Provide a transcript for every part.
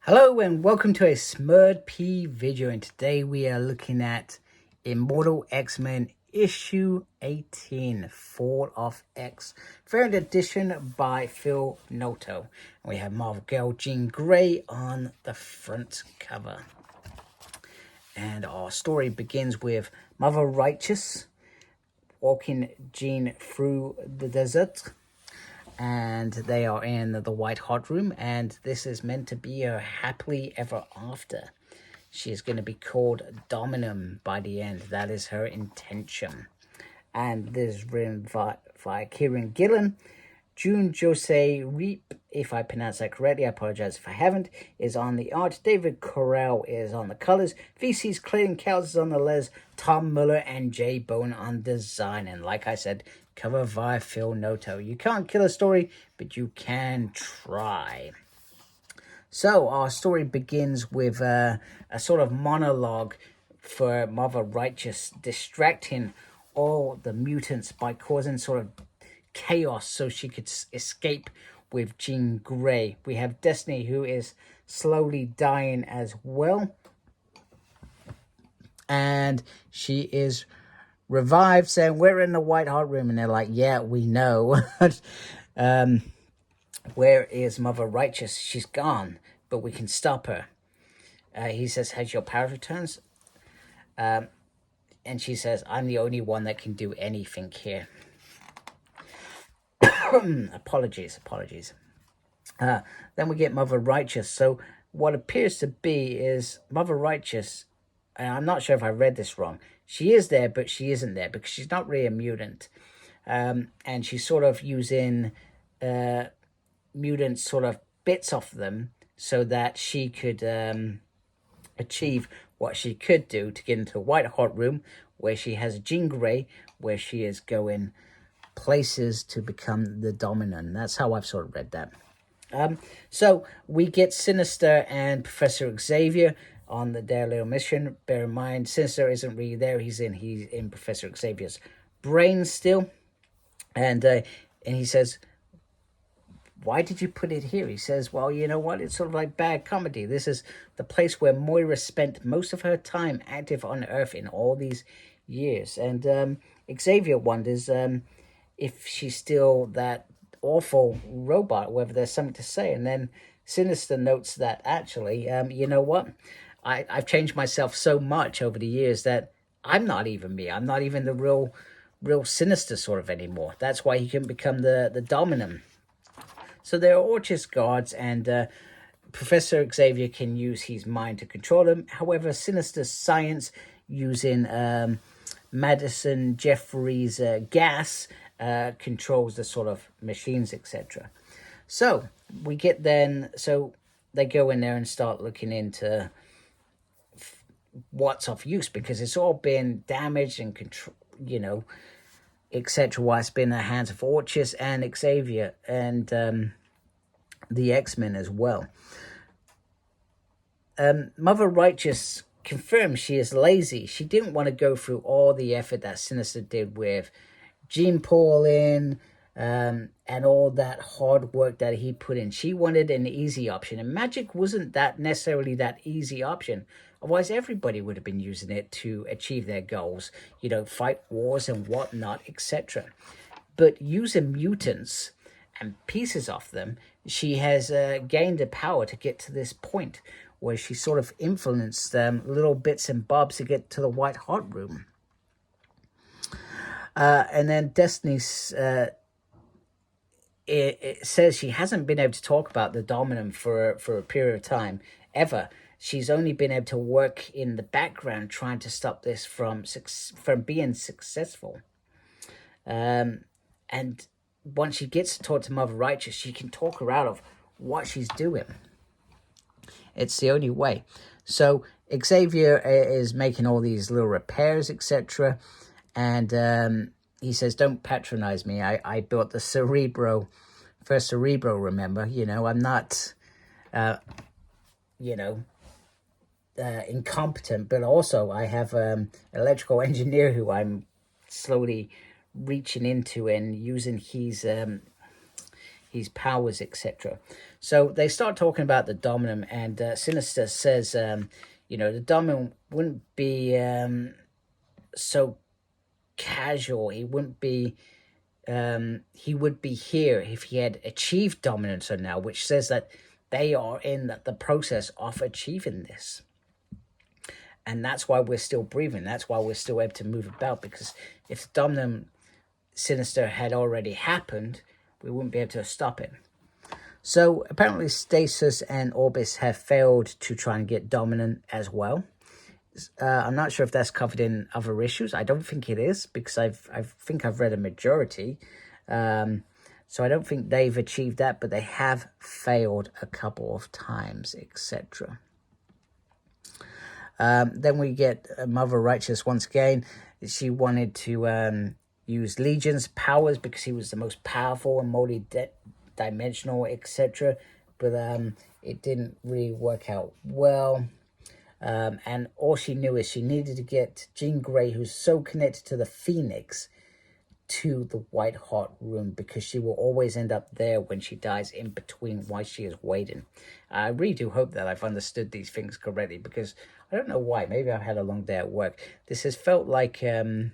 Hello and welcome to a Smurd P video, and today we are looking at Immortal X-Men issue 18, Fall of X, third edition by Phil Noto. And we have Marvel Girl Jean Grey on the front cover. And our story begins with Mother Righteous walking Jean through the desert. And they are in the White Hot Room, and this is meant to be a happily ever after. She is going to be called Dominum by the end. That is her intention. And this is written via Kieron Gillen. June Jose Reap, if I pronounce that correctly, I apologize if I haven't, is on the art. David Corral is on the colors. VC's Clayton Cowles is on the letters. Tom Muller and Jay Bone on design. And like I said, cover via Phil Noto. You can't kill a story, but you can try. So our story begins with a sort of monologue for Mother Righteous, distracting all the mutants by causing sort of chaos so she could escape with Jean Grey. We have Destiny, who is slowly dying as well, and she is revived, saying, "We're in the White Hot Room," and they're like, "Yeah, we know." Where is Mother Righteous? She's gone, but we can stop her. He says, "Has your power returns?" And she says, "I'm the only one that can do anything here." apologies. Then we get Mother Righteous. So what appears to be is Mother Righteous, and I'm not sure if I read this wrong, she is there, but she isn't there because she's not really a mutant. And she's sort of using mutant sort of bits of them so that she could achieve what she could do to get into a White Hot Room, where she has Jean Grey, where she is going places to become the Dominant. That's how I've sort of read that. So we get Sinister and Professor Xavier on their little mission. Bear in mind, Sinister isn't really there. He's in Professor Xavier's brain still. And he says, "Why did you put it here?" He says, "Well, you know what? It's sort of like bad comedy. This is the place where Moira spent most of her time active on Earth in all these years." And Xavier wonders if she's still that awful robot, whether there's something to say. And then Sinister notes that actually, you know what? I've changed myself so much over the years that I'm not even me. I'm not even the real Sinister sort of anymore. That's why he can become the Dominant. So there are Orchis guards, and Professor Xavier can use his mind to control them. However, Sinister's science using Madison Jeffries' gas controls the sort of machines, etc. So we get then, so they go in there and start looking into what's of use, because it's all been damaged and control, etc. Why it's been in the hands of Orchis and Xavier and the X-Men as well. Mother Righteous confirms she is lazy. She didn't want to go through all the effort that Sinister did with Gene Paul in and all that hard work that he put in. She wanted an easy option, and magic wasn't that necessarily that easy option. Otherwise, everybody would have been using it to achieve their goals, fight wars and whatnot, etc. But using mutants and pieces of them, she has gained the power to get to this point where she sort of influenced little bits and bobs to get to the White Hot Room. And then Destiny it says she hasn't been able to talk about the Dominant for a period of time, ever. She's only been able to work in the background trying to stop this from being successful. And once she gets to talk to Mother Righteous, she can talk her out of what she's doing. It's the only way. So Xavier is making all these little repairs, etc. And he says, "Don't patronize me. I built the first Cerebro, remember? I'm not, incompetent, but also I have an electrical engineer who I'm slowly reaching into and using his powers, etc. So they start talking about the Dominant, and Sinister says, you know, the Dominant wouldn't be so casual. He wouldn't be, he would be here if he had achieved dominance or now, which says that they are in the process of achieving this. And that's why we're still breathing. That's why we're still able to move about, because if the Dominant Sinister had already happened, we wouldn't be able to stop it. So apparently Stasis and Orbis have failed to try and get Dominant as well. I'm not sure if that's covered in other issues. I don't think it is, because I think I've read a majority. So I don't think they've achieved that, but they have failed a couple of times, etc. Then we get Mother Righteous once again. She wanted to use Legion's powers because he was the most powerful and multi-dimensional, etc. But it didn't really work out well. And all she knew is she needed to get Jean Grey, who's so connected to the Phoenix, to the White Hot Room, because she will always end up there when she dies, in between while she is waiting. I really do hope that I've understood these things correctly, because I don't know why. Maybe I've had a long day at work. This has felt like, when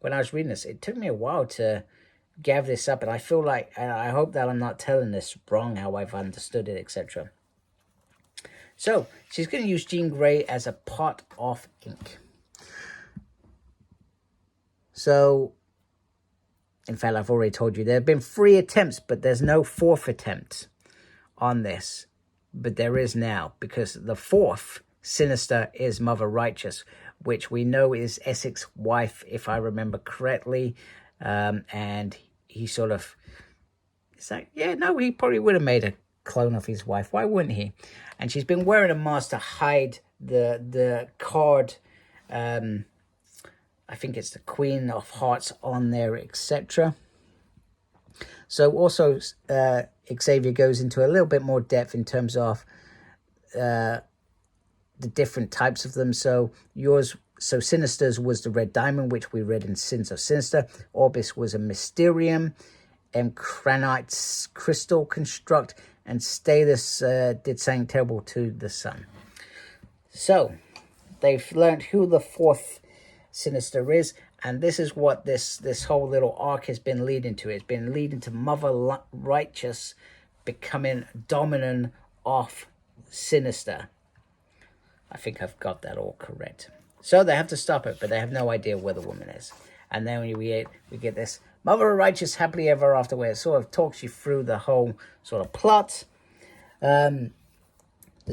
I was reading this, it took me a while to gather this up, and I feel like, and I hope that I'm not telling this wrong, how I've understood it, etc. So, she's going to use Jean Grey as a pot of ink. So, in fact, I've already told you, there have been 3 attempts, but there's no 4th attempt on this. But there is now, because the 4th Sinister is Mother Righteous, which we know is Essex's wife, if I remember correctly. And he sort of, it's like, yeah, no, he probably would have made a clone of his wife. Why wouldn't he? And she's been wearing a mask to hide the card, I think it's the Queen of Hearts on there, etc. So also Xavier goes into a little bit more depth in terms of the different types of them. So Sinister's was the Red Diamond, which we read in Sins of Sinister. Orbis was a Mysterium, and Cranite's Crystal Construct, and Status did something terrible to the sun. So they've learned who the 4th Sinister is, and this is what this whole little arc has been leading to. It's been leading to Mother Righteous becoming dominant of Sinister. I think I've got that all correct. So they have to stop it, but they have no idea where the woman is. And then we get this Mother Righteous happily ever after, where it sort of talks you through the whole sort of plot. The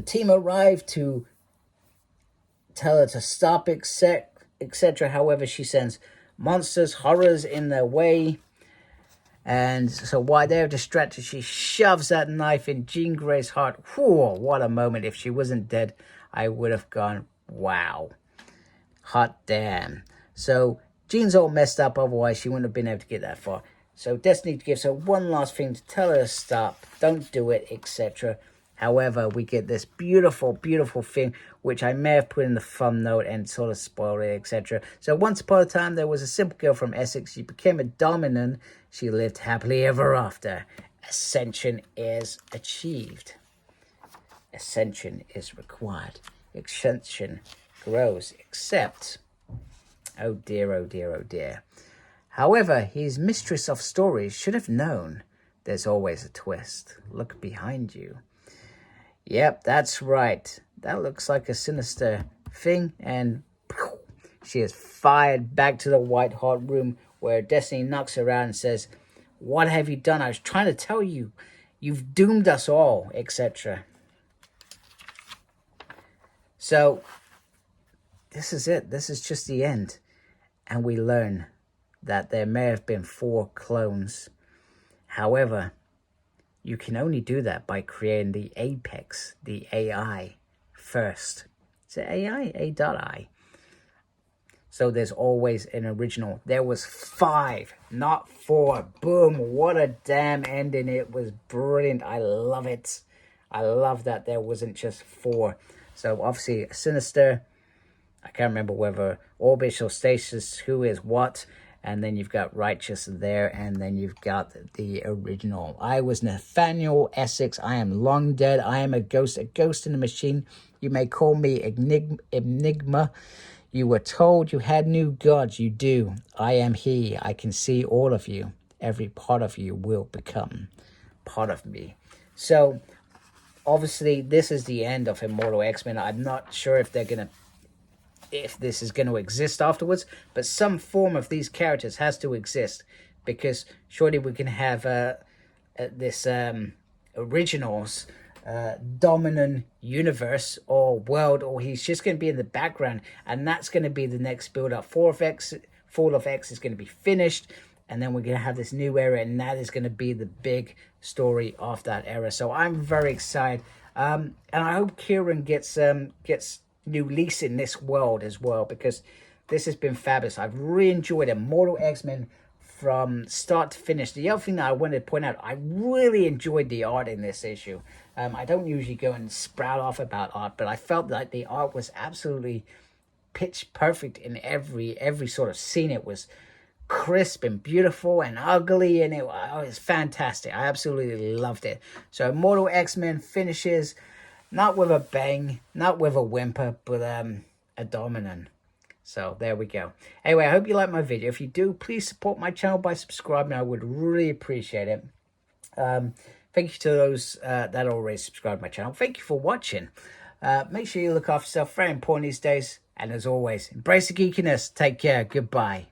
team arrived to tell her to stop, etc. However, she sends monsters, horrors in their way. And so while they're distracted, she shoves that knife in Jean Grey's heart. Whew, what a moment. If she wasn't dead, I would have gone, wow. Hot damn. So Jean's all messed up, otherwise she wouldn't have been able to get that far. So Destiny gives her one last thing to tell her to stop, don't do it, etc. However, we get this beautiful, beautiful thing, which I may have put in the thumbnail and sort of spoiled it, etc. So once upon a time, there was a simple girl from Essex. She became a dominant. She lived happily ever after. Ascension is achieved. Ascension is required. Ascension grows, except, oh dear, oh dear, oh dear. However, his mistress of stories should have known there's always a twist. Look behind you. Yep, that's right. That looks like a Sinister thing, and she is fired back to the White Hot Room, where Destiny knocks her around and says, what have you done? I was trying to tell you. You've doomed us all, etc. So, this is it. This is just the end. And we learn that there may have been 4 clones. However, you can only do that by creating the Apex, the AI, first. Is it AI? A.I. So there's always an original. There was 5, not 4. Boom. What a damn ending. It was brilliant. I love it. I love that there wasn't just 4. So obviously Sinister, I can't remember whether Orbis or Stasis, who is what. and then you've got Righteous there, and then you've got the original. I was Nathaniel Essex. I am long dead. I am a ghost in the machine. You may call me Enigma. You were told you had new gods. You do. I am he. I can see all of you. Every part of you will become part of me. So, obviously, this is the end of Immortal X-Men. I'm not sure if this is going to exist afterwards, but some form of these characters has to exist, because surely we can have this originals dominant universe or world, or he's just going to be in the background, and that's going to be the next build up. Fall of X is going to be finished, and then we're going to have this new era, and that is going to be the big story of that era. So I'm very excited, and I hope Kieron gets new lease in this world as well, because this has been fabulous. I've really enjoyed Immortal X-Men from start to finish. The other thing that I wanted to point out, I really enjoyed the art in this issue. I don't usually go and sprout off about art, but I felt like the art was absolutely pitch perfect in every sort of scene. It was crisp and beautiful and ugly, and it was fantastic. I absolutely loved it. So Immortal X-Men finishes not with a bang, not with a whimper, but a dominant. So there we go. Anyway, I hope you like my video. If you do, please support my channel by subscribing. I would really appreciate it. Thank you to those that already subscribed to my channel. Thank you for watching. Make sure you look after yourself. Very important these days. And as always, embrace the geekiness. Take care. Goodbye.